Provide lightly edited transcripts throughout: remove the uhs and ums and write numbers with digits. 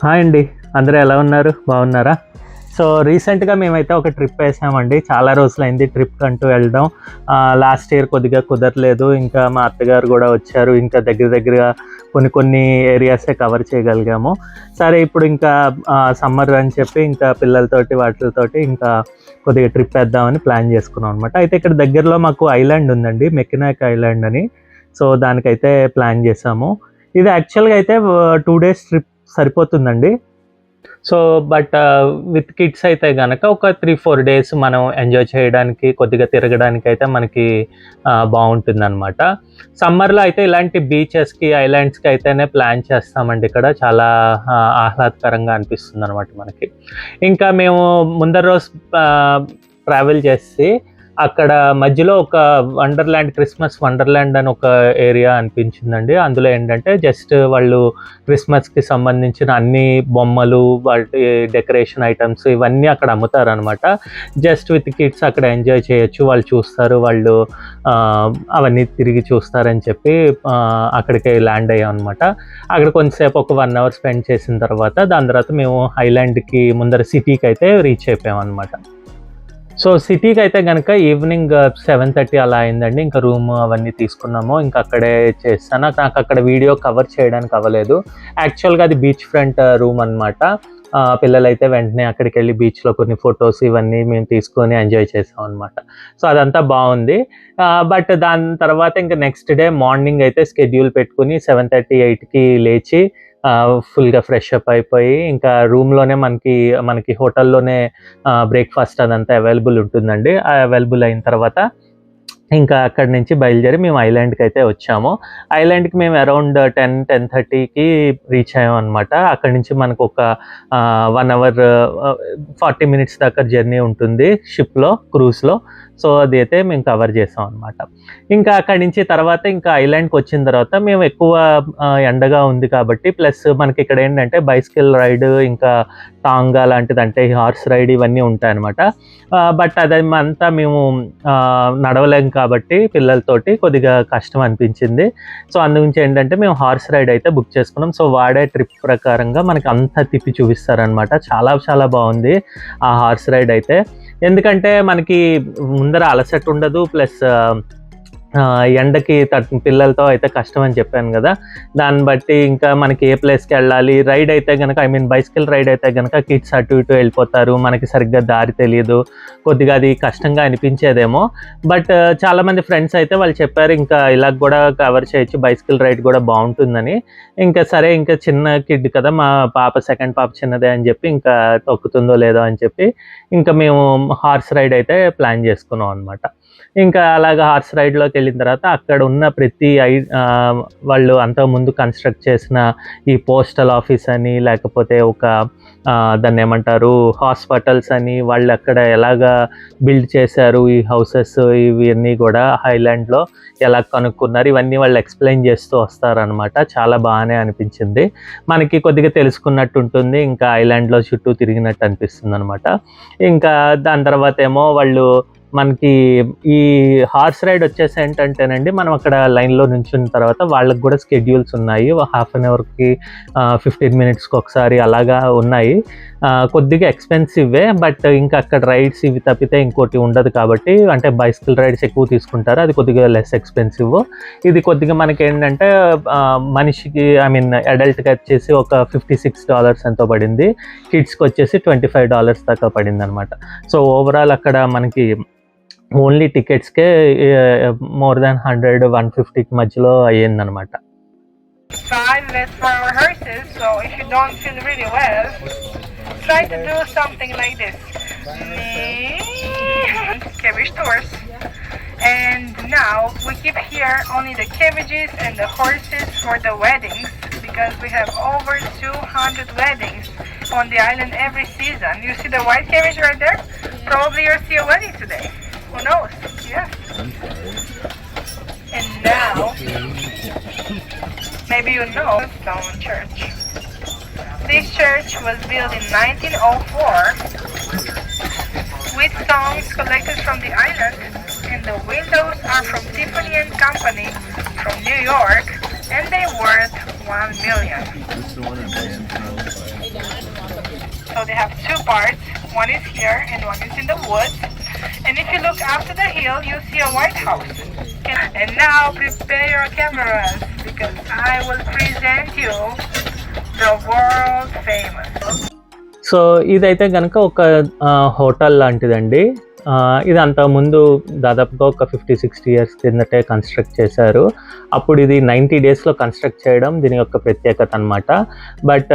Hi అండి, అందరూ ఎలా ఉన్నారు? బాగున్నారా? సో రీసెంట్గా మేమైతే ఒక ట్రిప్ వేసామండి. చాలా రోజులైంది ట్రిప్ అంటూ వెళ్ళడం. లాస్ట్ ఇయర్ కొద్దిగా కుదరలేదు. ఇంకా మా అత్తగారు కూడా వచ్చారు. ఇంకా దగ్గరగా కొన్ని ఏరియాసే కవర్ చేయగలిగాము. సరే ఇప్పుడు ఇంకా సమ్మర్ అని చెప్పి ఇంకా పిల్లలతోటి వాటితోటి ఇంకా కొద్దిగా ట్రిప్ వేద్దామని ప్లాన్ చేసుకున్నాం అనమాట. అయితే ఇక్కడ దగ్గరలో మాకు ఐలాండ్ ఉందండి, మెకినాక్ ఐలాండ్ అని. సో దానికైతే ప్లాన్ చేసాము. ఇది యాక్చువల్గా అయితే 2 డేస్ ట్రిప్ సరిపోతుందండి. సో బట్ విత్ కిడ్స్ అయితే గనక ఒక 3-4 డేస్ మనం ఎంజాయ్ చేయడానికి, కొద్దిగా తిరగడానికి అయితే మనకి బాగుంటుందన్నమాట. సమ్మర్లో అయితే ఇలాంటి బీచెస్కి, ఐలాండ్స్కి అయితేనే ప్లాన్ చేస్తామండి. ఇక్కడ చాలా ఆహ్లాదకరంగా అనిపిస్తుంది అనమాట మనకి. ఇంకా మేము ముందర రోజు ట్రావెల్ చేసి అక్కడ మధ్యలో ఒక క్రిస్మస్ వండర్ల్యాండ్ అని ఒక ఏరియా అనిపించిందండి. అందులో ఏంటంటే జస్ట్ వాళ్ళు క్రిస్మస్కి సంబంధించిన అన్ని బొమ్మలు, వాటి డెకరేషన్ ఐటమ్స్ ఇవన్నీ అక్కడ అమ్ముతారనమాట. జస్ట్ విత్ కిడ్స్ అక్కడ ఎంజాయ్ చేయొచ్చు, వాళ్ళు చూస్తారు, వాళ్ళు అవన్నీ తిరిగి చూస్తారని చెప్పి అక్కడికి ల్యాండ్ అయ్యాం అనమాట. అక్కడ కొంచెంసేపు ఒక 1 అవర్ స్పెండ్ చేసిన తర్వాత దాని తర్వాత మేము ఐలాండ్కి ముందర సిటీకి అయితే రీచ్ అయిపోయాం అనమాట. సో సిటీకి అయితే కనుక ఈవినింగ్ 7:30 అలా అయిందండి. ఇంకా రూమ్ అవన్నీ తీసుకున్నాము. ఇంకా అక్కడే చేస్తాను. నాకు అక్కడ వీడియో కవర్ చేయడానికి అవ్వలేదు. యాక్చువల్గా అది బీచ్ ఫ్రంట్ రూమ్ అనమాట. పిల్లలైతే వెంటనే అక్కడికి వెళ్ళి బీచ్లో కొన్ని ఫొటోస్ ఇవన్నీ మేము తీసుకొని ఎంజాయ్ చేసాం అనమాట. సో అదంతా బాగుంది. బట్ దాని తర్వాత ఇంకా నెక్స్ట్ డే మార్నింగ్ అయితే స్కెడ్యూల్ పెట్టుకుని 7:30, 8కి లేచి ఫుల్గా ఫ్రెష్ అప్ అయిపోయి ఇంకా రూమ్లోనే మనకి హోటల్లోనే బ్రేక్ఫాస్ట్ అదంతా అవైలబుల్ ఉంటుందండి. అవైలబుల్ అయిన తర్వాత ఇంకా అక్కడి నుంచి బయలుదేరి మేము ఐలాండ్కి అయితే వచ్చాము. ఐలాండ్కి మేము అరౌండ్ 10-10:30కి రీచ్ అయ్యాం అనమాట. అక్కడి నుంచి మనకు ఒక 1 అవర్ 40 మినిట్స్ దాకా జర్నీ ఉంటుంది షిప్లో, క్రూజ్లో. సో అది అయితే మేము కవర్ చేసాం అనమాట. ఇంకా అక్కడి నుంచి తర్వాత ఇంకా ఐలాండ్కి వచ్చిన తర్వాత మేము ఎక్కువ ఎండగా ఉంది కాబట్టి, ప్లస్ మనకి ఇక్కడ ఏంటంటే బైసికల్ రైడ్, ఇంకా టాంగా లాంటిది అంటే హార్స్ రైడ్ ఇవన్నీ ఉంటాయన్నమాట. బట్ అదంతా మేము నడవలేం కాబట్టి పిల్లలతోటి కొద్దిగా కష్టం అనిపించింది. సో అందుగురించి ఏంటంటే మేము హార్స్ రైడ్ అయితే బుక్ చేసుకున్నాం. సో వాడే ట్రిప్ ప్రకారంగా మనకి అంతా తిప్పి చూపిస్తారనమాట. చాలా చాలా బాగుంది ఆ హార్స్ రైడ్ అయితే. ఎందుకంటే మనకి ముందర అలసట ఉండదు, ప్లస్ ఎండకి పిల్లలతో అయితే కష్టం అని చెప్పాను కదా. దాన్ని బట్టి ఇంకా మనకి ఏ ప్లేస్కి వెళ్ళాలి, రైడ్ అయితే కనుక బైసికల్ రైడ్ అయితే కనుక కిడ్స్ అటు ఇటు వెళ్ళిపోతారు, మనకి సరిగ్గా దారి తెలియదు, కొద్దిగా అది కష్టంగా అనిపించేదేమో. బట్ చాలామంది ఫ్రెండ్స్ అయితే వాళ్ళు చెప్పారు ఇంకా ఇలా కూడా కవర్ చేయొచ్చు, బైసికల్ రైడ్ కూడా బాగుంటుందని. ఇంకా సరే, ఇంకా చిన్న కిడ్ కదా, మా సెకండ్ పాప చిన్నదే అని చెప్పి ఇంకా తొక్కుతుందో లేదో అని చెప్పి ఇంకా మేము హార్స్ రైడ్ అయితే ప్లాన్ చేసుకున్నాం అనమాట. ఇంకా అలాగా హార్స్ రైడ్లోకి వెళ్ళిన తర్వాత అక్కడ ఉన్న ప్రతి వాళ్ళు అంతకుముందు కన్స్ట్రక్ట్ చేసిన ఈ పోస్టల్ ఆఫీస్ అని, లేకపోతే ఒక దాన్ని ఏమంటారు హాస్పిటల్స్ అని, వాళ్ళు అక్కడ ఎలాగా బిల్డ్ చేశారు ఈ హౌసెస్ ఇవన్నీ కూడా ఐలాండ్లో ఎలా కనుక్కున్నారు, ఇవన్నీ వాళ్ళు ఎక్స్ప్లెయిన్ చేస్తూ వస్తారనమాట. చాలా బాగానే అనిపించింది, మనకి కొద్దిగా తెలుసుకున్నట్టు ఉంటుంది, ఇంకా ఐలాండ్లో చుట్టూ తిరిగినట్టు అనిపిస్తుంది అనమాట. ఇంకా దాని తర్వాత ఏమో వాళ్ళు మనకి ఈ హార్స్ రైడ్ వచ్చేసి ఏంటంటేనండి, మనం అక్కడ లైన్లో నుంచున్న తర్వాత వాళ్ళకి కూడా స్కెడ్యూల్స్ ఉన్నాయి. హాఫ్ అన్ అవర్కి 15 మినిట్స్కి ఒకసారి అలాగా ఉన్నాయి. కొద్దిగా ఎక్స్పెన్సివే, బట్ ఇంకా అక్కడ రైడ్స్ ఇవి తప్పితే ఇంకోటి ఉండదు కాబట్టి, అంటే బైసికల్ రైడ్స్ ఎక్కువ తీసుకుంటారు, అది కొద్దిగా లెస్ ఎక్స్పెన్సివ్. ఇది కొద్దిగా మనకి ఏంటంటే మనిషికి అడల్ట్కి వచ్చేసి ఒక $56 ఎంతో పడింది, కిడ్స్కి వచ్చేసి $25 దాకా పడింది అనమాట. సో ఓవరాల్ అక్కడ మనకి ఓన్లీ టికెట్స్కే more than 100-150 మధ్యలో అయ్యిందనమాట. 5 minutes for rehearsals, so if you don't feel really well, try to do something like this. Cabbage tours. And now we keep here only the cabbages and the horses for the weddings, because we have over 200 weddings on the island every season. You see the white cabbage right there? Probably you'll see a wedding today. Who knows? Yeah. And now, maybe you know Stone Church. This church was built in 1904 with songs collected from the island, and the windows are from Tiffany & Company from New York, and they worth $1 million. So they have two parts. One is here and one is in the woods. And if you look up to the hill, you see a White House. And now prepare your cameras because I will present you the world famous. So ఇదైతే కనుక ఒక hotel లాంటిదండి. ఇది అంతకుముందు దాదాపుగా ఒక 50-60 years కిందటే construct చేశారు. అప్పుడు ఇది 90 డేస్లో కన్స్ట్రక్ట్ చేయడం దీని యొక్క ప్రత్యేకత అనమాట. బట్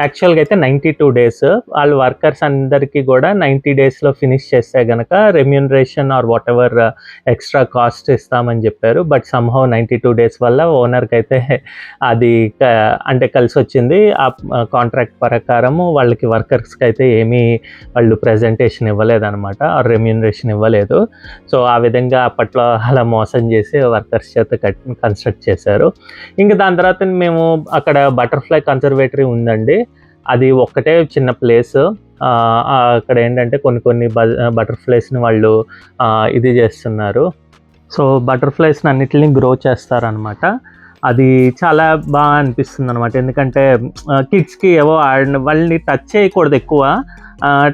యాక్చువల్గా అయితే 92 డేస్. వాళ్ళ వర్కర్స్ అందరికీ కూడా 90 డేస్లో ఫినిష్ చేస్తే కనుక remuneration or whatever extra cost ఇస్తామని చెప్పారు. బట్ సమ్హౌ 92 డేస్ వల్ల ఓనర్కి అయితే అది అంటే కలిసి వచ్చింది. ఆ కాంట్రాక్ట్ ప్రకారము వాళ్ళకి వర్కర్స్కి అయితే ఏమీ వాళ్ళు ప్రెజెంటేషన్ ఇవ్వలేదన్నమాట, రెమ్యూనరేషన్ ఇవ్వలేదు. సో ఆ విధంగా అప్పట్లో అలా మోసం చేసి వర్కర్స్ చేత కన్స్ట్రక్ట్ చేశారు. ఇంకా దాని తర్వాత మేము అక్కడ బటర్ఫ్లై కన్జర్వేటరీ ఉందండి. అది ఒక్కటే చిన్న ప్లేస్. అక్కడ ఏంటంటే కొన్ని బటర్ఫ్లైస్ని వాళ్ళు ఇది చేస్తున్నారు. సో బటర్ఫ్లైస్ని అన్నిటిని గ్రో చేస్తారనమాట. అది చాలా బాగా అనిపిస్తుంది అనమాట. ఎందుకంటే కిడ్స్కి ఏవో వాళ్ళని టచ్ చేయకూడదు ఎక్కువ.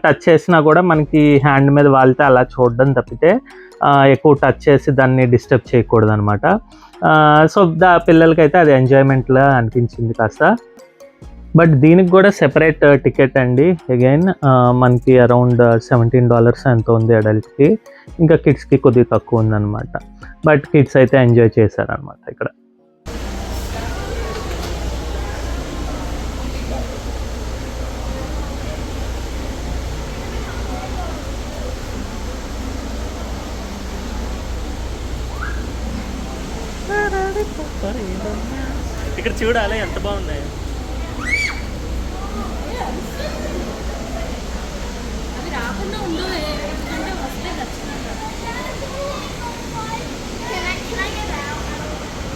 టచ్ చేసినా కూడా మనకి హ్యాండ్ మీద వాలితే అలా చూడడం తప్పితే ఎక్కువ టచ్ చేసి దాన్ని డిస్టర్బ్ చేయకూడదు అనమాట. సో పిల్లలకైతే అది ఎంజాయ్మెంట్లా అనిపించింది కాస్త. బట్ దీనికి కూడా సెపరేట్ టికెట్ అండి. అగైన్ మనకి అరౌండ్ $17 ఎంతో ఉంది అడల్ట్కి. ఇంకా కిడ్స్కి కొద్దిగా తక్కువ ఉందన్నమాట. బట్ కిడ్స్ అయితే ఎంజాయ్ చేశారనమాట ఇక్కడ. ఇక్కడ చూడాలి ఎంత బాగున్నాయి.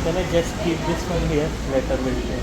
Can I just keep this one here? Later we'll do.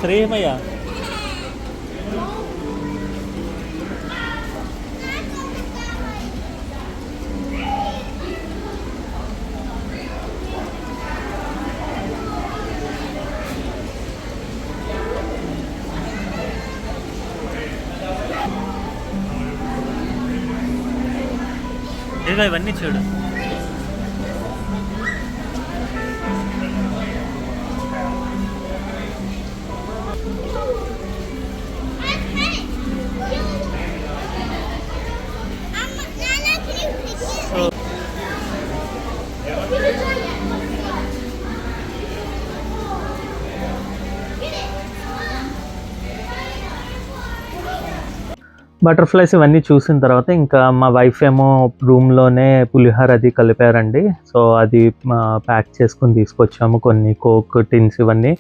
శ్రేమయ్య ఇవన్నీ చూడు. బటర్ఫ్లైస్ ఇవన్నీ చూసిన తర్వాత ఇంకా మా వైఫ్ ఏమో రూమ్లోనే పులిహోర అది కలిపారండి. సో అది ప్యాక్ చేసుకుని తీసుకొచ్చాము. కొన్ని కోక్ టిన్స్ ఇవన్నీ.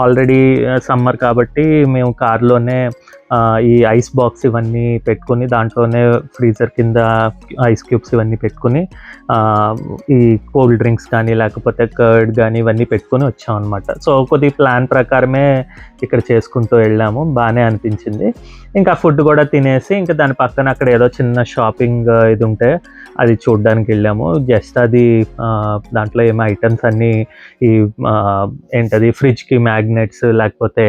ఆల్రెడీ సమ్మర్ కాబట్టి మేము కార్లోనే ఈ ఐస్ బాక్స్ ఇవన్నీ పెట్టుకుని దాంట్లోనే ఫ్రీజర్ కింద ఐస్ క్యూబ్స్ ఇవన్నీ పెట్టుకుని ఈ కోల్డ్ డ్రింక్స్ కానీ లేకపోతే కర్డ్ కానీ ఇవన్నీ పెట్టుకుని వచ్చాం అనమాట. సో కొద్ది ప్లాన్ ప్రకారమే ఇక్కడ చేసుకుంటూ వెళ్ళాము. బాగానే అనిపించింది. ఇంకా ఫుడ్ కూడా తినేసి ఇంకా దాని పక్కన అక్కడ ఏదో చిన్న షాపింగ్ ఇది ఉంటే అది చూడడానికి వెళ్ళాము. జస్ట్ అది దాంట్లో ఏమో ఐటమ్స్ అన్నీ ఈ ఏంటది ఫ్రిడ్జ్కి మ్యాగ్నెట్స్ లేకపోతే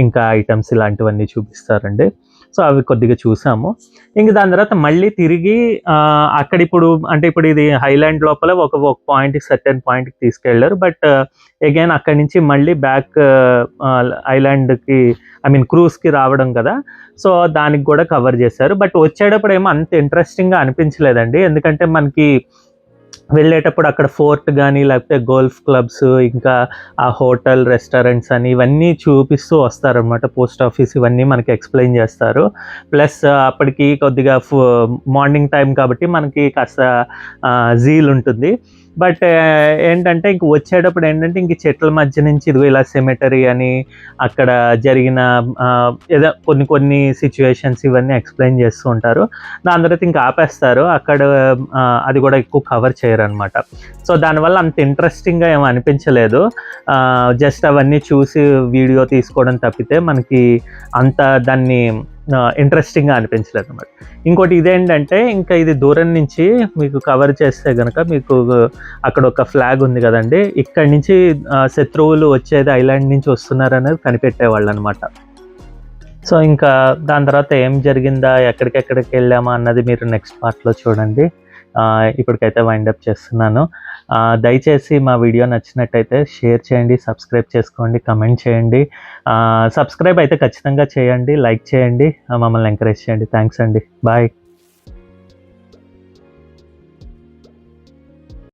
ఇంకా ఐటమ్స్ ఇలాంటివన్నీ చూపిస్తారండి. సో అవి కొద్దిగా చూసాము. ఇంక దాని తర్వాత మళ్ళీ తిరిగి అక్కడ ఇప్పుడు ఇది హైలాండ్ లోపల ఒక పాయింట్కి సర్టెన్ పాయింట్కి తీసుకెళ్లారు. బట్ అగైన్ అక్కడి నుంచి మళ్ళీ బ్యాక్ ఐలాండ్కి క్రూజ్కి రావడం కదా. సో దానికి కూడా కవర్ చేశారు. బట్ వచ్చేటప్పుడు ఏమో అంత ఇంట్రెస్టింగ్గా అనిపించలేదండి. ఎందుకంటే మనకి వెళ్ళేటప్పుడు అక్కడ ఫోర్ట్ కానీ లేకపోతే గోల్ఫ్ క్లబ్స్ ఇంకా ఆ హోటల్ రెస్టారెంట్స్ అని ఇవన్నీ చూపిస్తూ వస్తారనమాట. పోస్ట్ ఆఫీస్ ఇవన్నీ మనకి ఎక్స్ప్లెయిన్ చేస్తారు. ప్లస్ అప్పటికి కొద్దిగా మార్నింగ్ టైం కాబట్టి మనకి కాస్త జీల్ ఉంటుంది. బట్ ఏంటంటే ఇంక వచ్చేటప్పుడు ఏంటంటే ఇంక చెట్ల మధ్య నుంచి ఇదిగో ఇలా సెమెటరీ అని అక్కడ జరిగిన ఏదో కొన్ని సిచ్యువేషన్స్ ఇవన్నీ ఎక్స్ప్లెయిన్ చేస్తూ ఉంటారు. దాని తర్వాత ఇంకా ఆపేస్తారు అక్కడ. అది కూడా ఎక్కువ కవర్ చేయరు అనమాట. సో దానివల్ల అంత ఇంట్రెస్టింగ్గా ఏమో అనిపించలేదు. జస్ట్ అవన్నీ చూసి వీడియో తీసుకోవడం తప్పితే మనకి అంత దాన్ని ఇంట్రెస్టింగ్గా అనిపించలేదు అనమాట. ఇంకోటి ఇదేంటంటే ఇంకా ఇది దూరం నుంచి మీకు కవర్ చేస్తే కనుక మీకు అక్కడ ఒక ఫ్లాగ్ ఉంది కదండి, ఇక్కడి నుంచి శత్రువులు వచ్చేది ఐలాండ్ నుంచి వస్తున్నారు అనేది కనిపెట్టేవాళ్ళు అనమాట. సో ఇంకా దాని తర్వాత ఏం జరిగిందా, ఎక్కడికెక్కడికి వెళ్ళామా అన్నది మీరు నెక్స్ట్ పార్ట్లో చూడండి. ఇప్పటికైతే వైండప్ చేస్తున్నాను. దయచేసి మా వీడియో నచ్చినట్టయితే షేర్ చేయండి, సబ్స్క్రైబ్ చేసుకోండి, కమెంట్ చేయండి. సబ్స్క్రైబ్ అయితే ఖచ్చితంగా చేయండి, లైక్ చేయండి, మమ్మల్ని ఎంకరేజ్ చేయండి. థ్యాంక్స్ అండి. బాయ్.